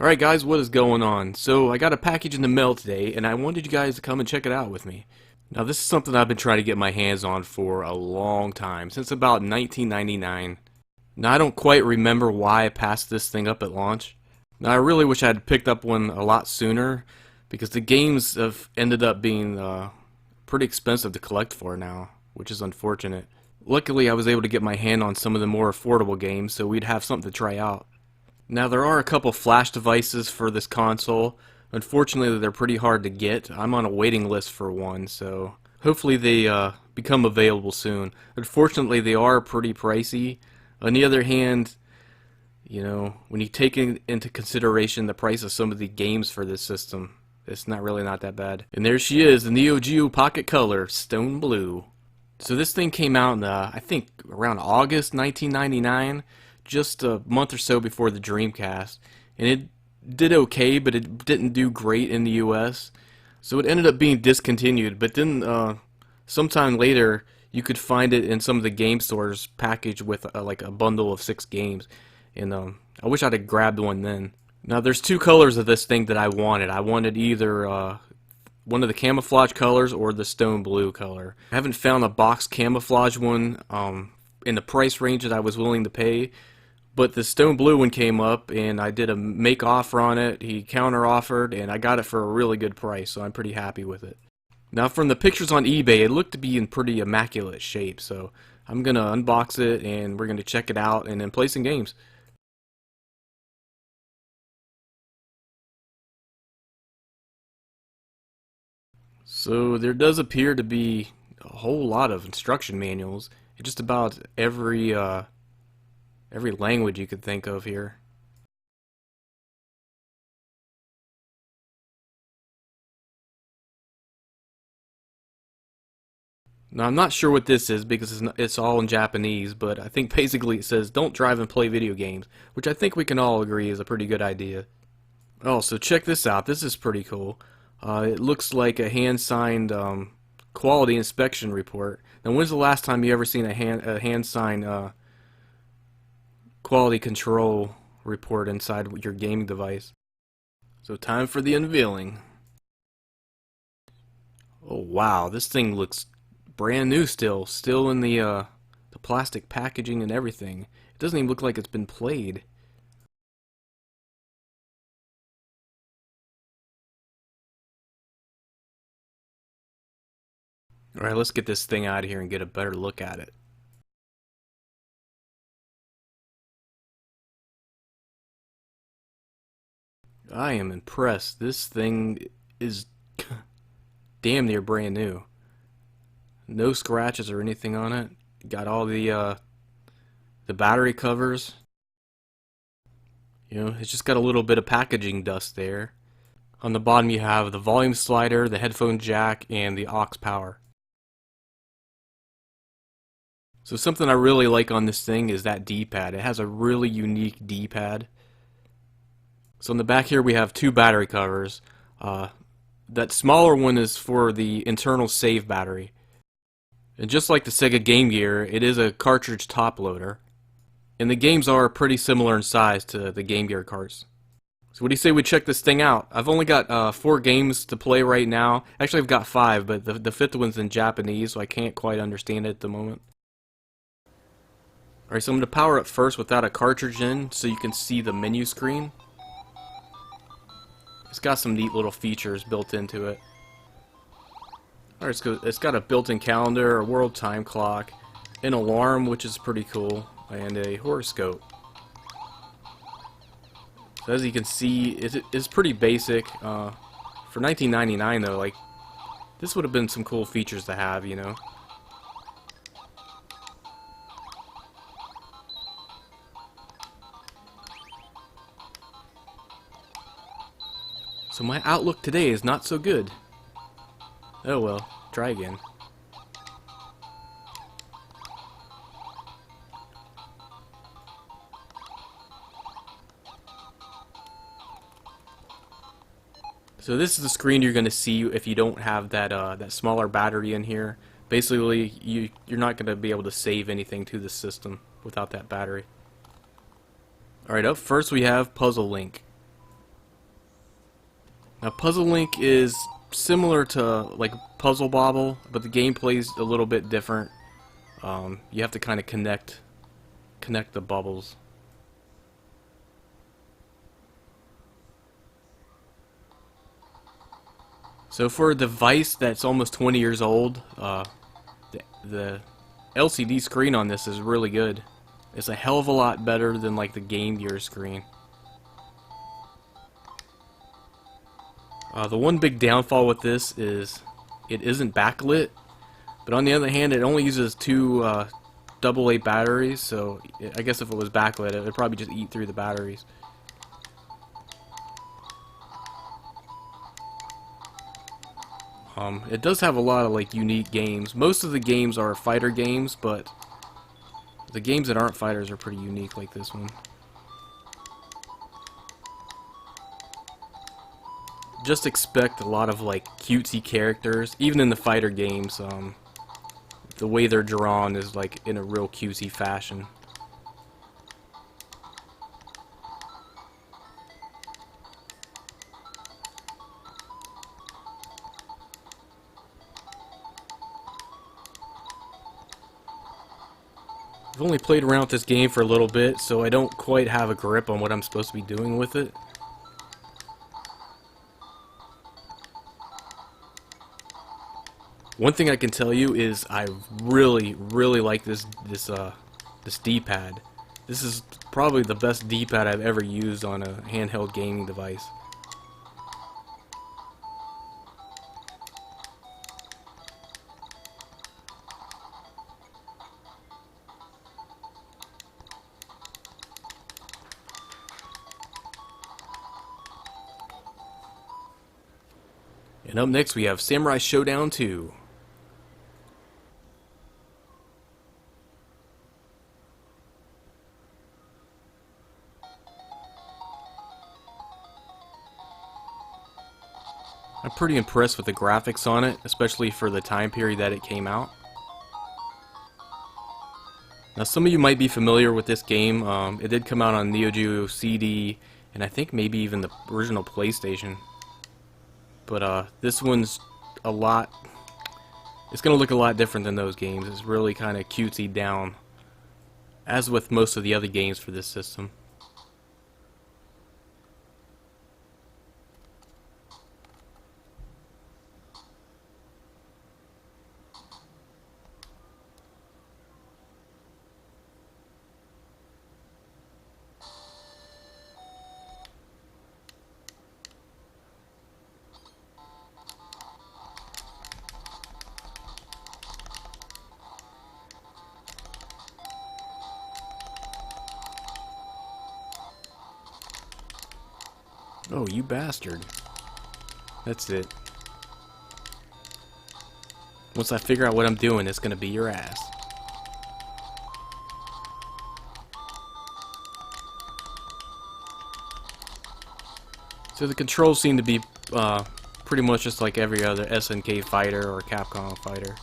Alright guys, what is going on? So I got a package in the mail today and I wanted you guys to come and check it out with me. Now this is something I've been trying to get my hands on for a long time, since about 1999. Now I don't quite remember why I passed this thing up at launch. Now I really wish I had picked up one a lot sooner, because the games have ended up being pretty expensive to collect for now, which is unfortunate. Luckily I was able to get my hand on some of the more affordable games, so we'd have something to try out. Now there are a couple flash devices for this console. Unfortunately they're pretty hard to get. I'm on a waiting list for one, so hopefully they become available soon. Unfortunately they are pretty pricey. On the other hand, you know, when you take into consideration the price of some of the games for this system, it's really not that bad. And there she is, the Neogeo Pocket Color, Stone Blue. So this thing came out in, I think, around August 1999. Just a month or so before the Dreamcast, and it did okay, but it didn't do great in the US, so it ended up being discontinued. But then sometime later you could find it in some of the game stores packaged with like a bundle of 6 games, and I wish I'd have grabbed one then. Now there's 2 colors of this thing that I wanted. I wanted either one of the camouflage colors or the stone blue color. I haven't found a box camouflage one in the price range that I was willing to pay. But the stone blue one came up and I did a make offer on it. He counter offered and I got it for a really good price, so I'm pretty happy with it. Now from the pictures on eBay, it looked to be in pretty immaculate shape, so I'm gonna unbox it and we're gonna check it out and then play some games. So there does appear to be a whole lot of instruction manuals in just about every language you could think of here. Now I'm not sure what this is because it's all in Japanese, but I think basically it says don't drive and play video games, which I think we can all agree is a pretty good idea. Oh, so check this out. This is pretty cool. It looks like a hand-signed quality inspection report. Now when's the last time you ever seen a hand-signed quality control report inside your gaming device? So time for the unveiling. Oh wow, this thing looks brand new still in the plastic packaging and everything. It doesn't even look like it's been played. Alright, let's get this thing out of here and get a better look at it. I am impressed. This thing is damn near brand new. No scratches or anything on it. Got all the battery covers. You know, it's just got a little bit of packaging dust there. On the bottom you have the volume slider, the headphone jack, and the aux power. So something I really like on this thing is that D-pad. It has a really unique D-pad. So in the back here we have 2 battery covers. That smaller one is for the internal save battery. And just like the Sega Game Gear, it is a cartridge top loader. And the games are pretty similar in size to the Game Gear carts. So what do you say we check this thing out? I've only got 4 games to play right now. Actually I've got 5, but the 5th one's in Japanese, so I can't quite understand it at the moment. Alright, so I'm going to power up first without a cartridge in so you can see the menu screen. It's got some neat little features built into it. Alright, it's got a built-in calendar, a world time clock, an alarm, which is pretty cool, and a horoscope. So as you can see, it's pretty basic. For 1999 though, like, this would have been some cool features to have, you know. So my outlook today is not so good. Oh well, try again. So this is the screen you're going to see if you don't have that smaller battery in here. Basically, you're not going to be able to save anything to the system without that battery. Alright, up first we have Puzzle Link. Now Puzzle Link is similar to like Puzzle Bobble, but the gameplay's a little bit different. You have to kind of connect the bubbles. So for a device that's almost 20 years old, the LCD screen on this is really good. It's a hell of a lot better than like the Game Gear screen. The one big downfall with this is it isn't backlit, but on the other hand, it only uses two AA batteries, so I guess if it was backlit, it would probably just eat through the batteries. It does have a lot of like unique games. Most of the games are fighter games, but the games that aren't fighters are pretty unique, like this one. Just expect a lot of like cutesy characters, even in the fighter games. The way they're drawn is like in a real cutesy fashion. I've only played around with this game for a little bit, so I don't quite have a grip on what I'm supposed to be doing with it. One thing I can tell you is I really like this D-pad. This is probably the best D-pad I've ever used on a handheld gaming device. And up next we have Samurai Shodown 2. I'm pretty impressed with the graphics on it, especially for the time period that it came out. Now some of you might be familiar with this game. It did come out on Neogeo CD, and I think maybe even the original PlayStation. But this one's a lot... It's going to look a lot different than those games. It's really kind of cutesy down, as with most of the other games for this system. Oh, you bastard. That's it. Once I figure out what I'm doing, it's gonna be your ass. So the controls seem to be pretty much just like every other SNK fighter or Capcom fighter.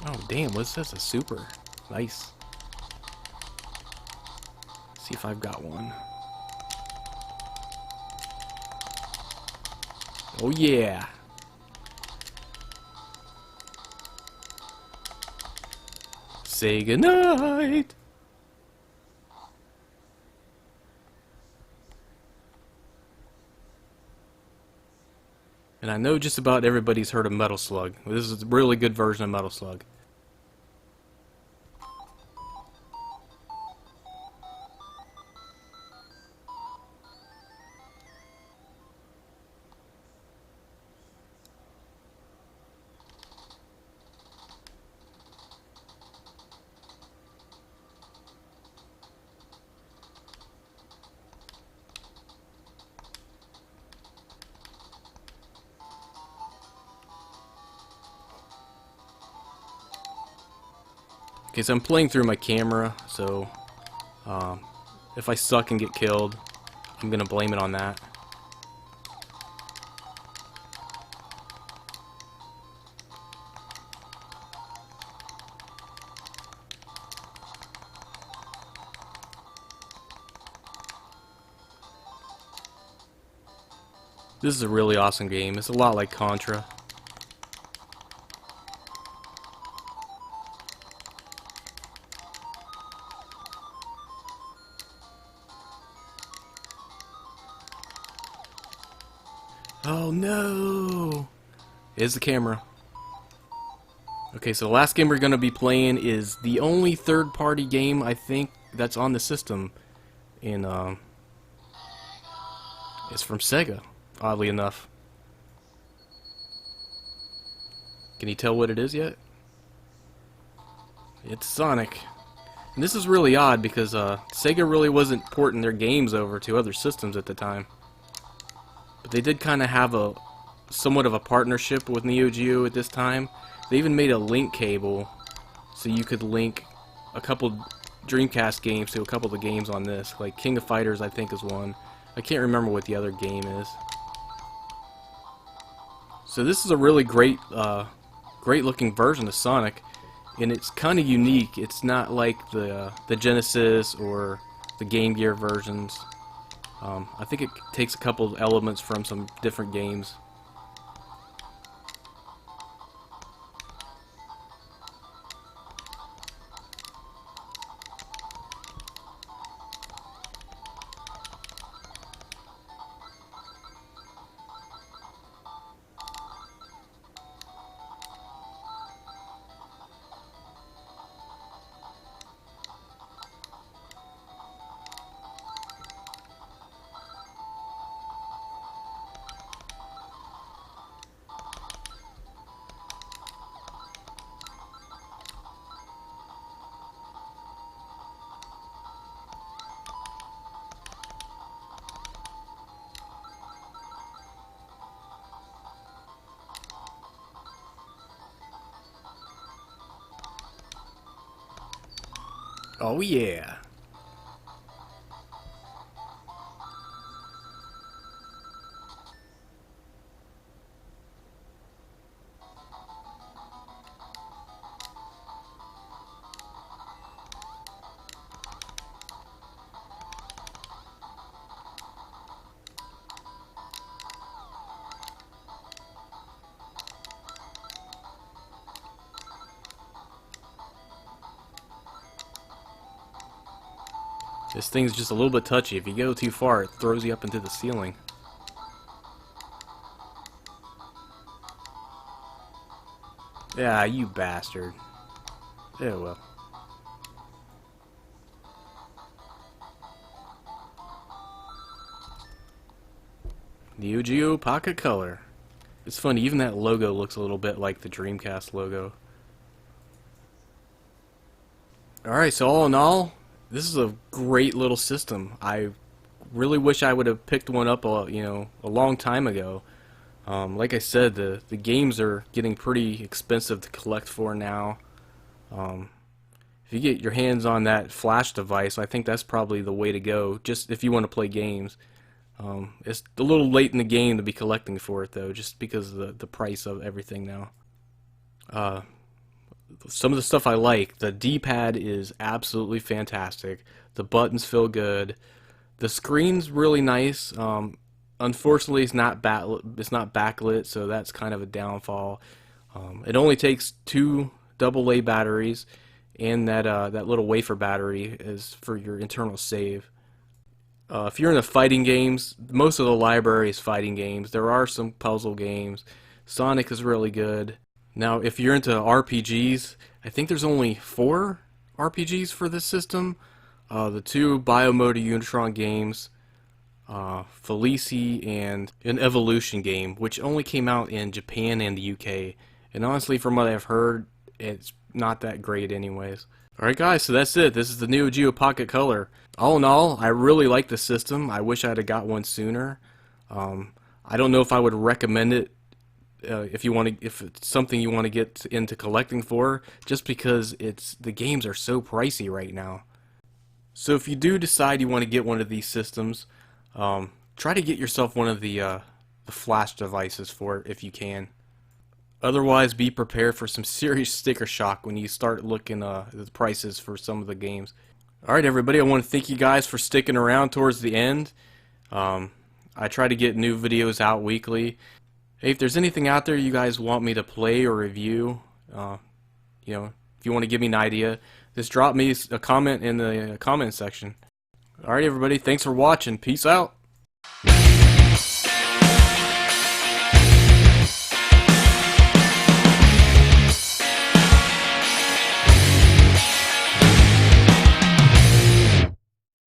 Oh damn, what's this? A super. Nice. Let's see if I've got one. Oh yeah. Say goodnight. And I know just about everybody's heard of Metal Slug. This is a really good version of Metal Slug. Okay, so I'm playing through my camera, so if I suck and get killed, I'm gonna blame it on that. This is a really awesome game. It's a lot like Contra. Oh no! Here's the camera. Okay, so the last game we're going to be playing is the only third-party game I think that's on the system. And it's from Sega, oddly enough. Can you tell what it is yet? It's Sonic. And this is really odd because Sega really wasn't porting their games over to other systems at the time. But they did kind of have a somewhat of a partnership with Neogeo at this time. They even made a link cable so you could link a couple Dreamcast games to a couple of the games on this. Like King of Fighters, I think, is one. I can't remember what the other game is. So this is a really great looking version of Sonic, and it's kind of unique. It's not like the Genesis or the Game Gear versions. I think it takes a couple of elements from some different games. Oh yeah. This thing's just a little bit touchy. If you go too far, it throws you up into the ceiling. Yeah, you bastard. Yeah, well. Neogeo Pocket Color. It's funny, even that logo looks a little bit like the Dreamcast logo. Alright, so all in all, this is a great little system. I really wish I would have picked one up a long time ago. Like I said, the games are getting pretty expensive to collect for now. If you get your hands on that flash device, I think that's probably the way to go, just if you want to play games. It's a little late in the game to be collecting for it, though, just because of the price of everything now. Some of the stuff I like, the D-pad is absolutely fantastic. The buttons feel good. The screen's really nice. Unfortunately, it's not backlit, so that's kind of a downfall. It only takes 2 AA batteries, and that little wafer battery is for your internal save. If you're into fighting games, most of the library is fighting games. There are some puzzle games. Sonic is really good. Now, if you're into RPGs, I think there's only 4 RPGs for this system. The 2 Biomotor Unitron games, Felici, and an Evolution game, which only came out in Japan and the UK. And honestly, from what I've heard, it's not that great anyways. Alright guys, so that's it. This is the Neogeo Pocket Color. All in all, I really like the system. I wish I'd have got one sooner. I don't know if I would recommend it if it's something you want to get into collecting for, just because the games are so pricey right now. So if you do decide you want to get one of these systems, try to get yourself one of the flash devices for it if you can. Otherwise, be prepared for some serious sticker shock when you start looking at the prices for some of the games. Alright everybody, I want to thank you guys for sticking around towards the end. I try to get new videos out weekly. Hey, if there's anything out there you guys want me to play or review, you know, if you want to give me an idea, just drop me a comment in the comment section. Alright everybody, thanks for watching. Peace out.